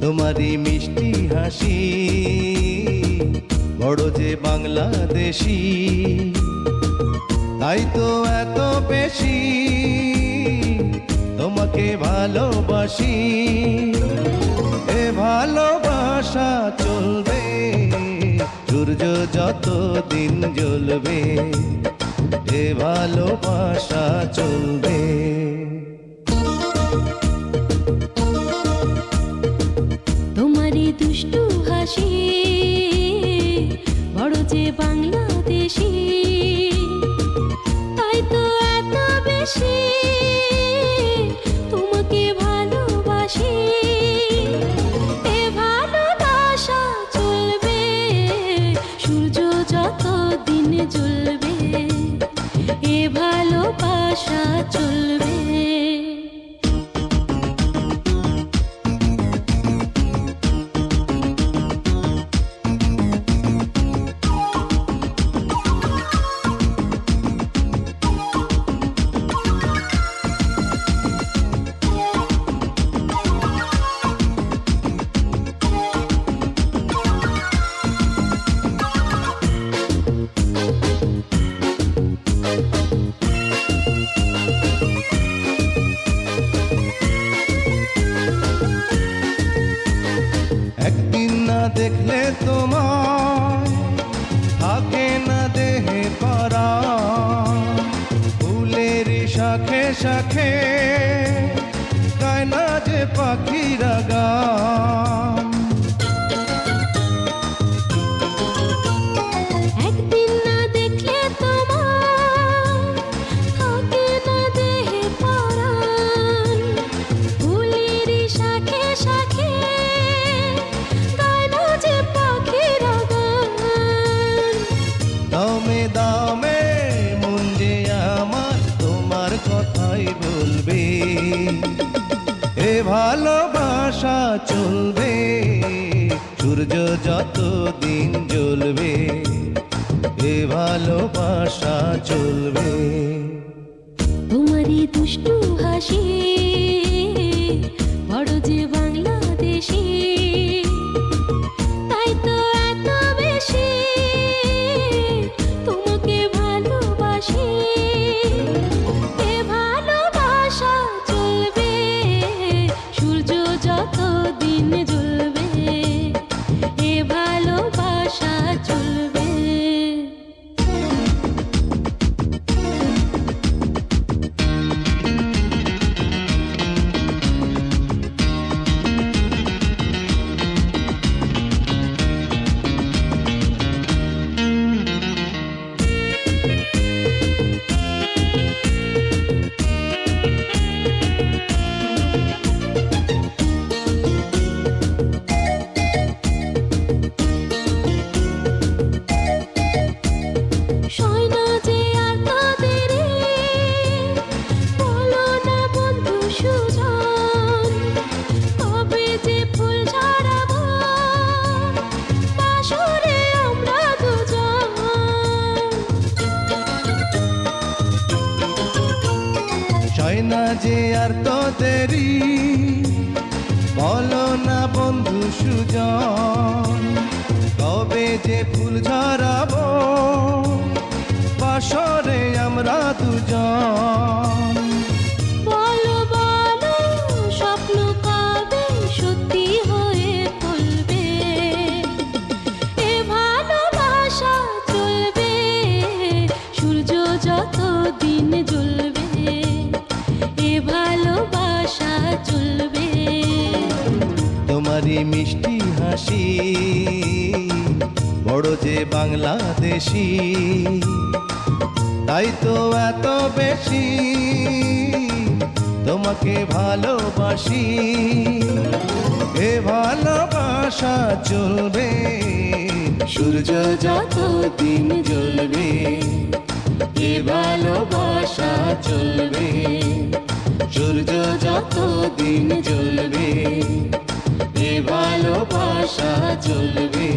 তোমারি মিষ্টি হাসি বড় যে বাংলাদেশী, তাই তো এত বেশি তোমাকে ভালোবাসি। এ ভালোবাসা চলবে সূর্য যত দিন জ্বলবে, এ ভালোবাসা চলবে। দুষ্টু হাসি বড় যে বাংলাদেশী, তাই তো এত বেশি তোমাকে ভালোবাসি। এ ভালোবাসা চলবে সূর্য যত দিন জ্বলবে, এ ভালোবাসা চলবে। একদিন না দেখলে তোমায় থাকে না দেহে পারা, ফুলের শাখে শাখে গায় না যে পাখিরা গান। একদিন না দেখলে তোমায় থাকে না দেহে পরাণ, ফুলের শাখে শাখে দামে দামে মন যে আমার তোমার কথাই বলবে, এ ভালোবাসা চলবে সূর্য যত দিন জ্বলবে, এ ভালোবাসা চলবে। তোমারই দুষ্টু হাসি বড় যে বাংলাদেশী, তাই তো এত বেশি তোমাকে ভালোবাসি। এ ভালোবাসা চলবে সূর্য যত দিন জ্বলবে, এ ভালোবাসা চলবে। হয় না যে আর তো দেরি, বলো না বন্ধু সুজন, কবে যে ফুল ঝরাবো বাসরে আমরা দুজন। বলো বলো স্বপ্ন কবে সত্যি হয়ে ফলবে, এ ভালোবাসা চলবে সূর্য যত দিন জ্বলবে, এ ভালোবাসা চলবে। তোমারই মিষ্টি হাসি বড় যে বাংলাদেশী, তাই তো এত বেশি তোমাকে ভালোবাসি। এ ভালোবাসা চলবে সূর্য যত দিন জ্বলবে, এ চলবে, সূর্য যতদিন জ্বলবে, এ ভালোবাসা চলবে।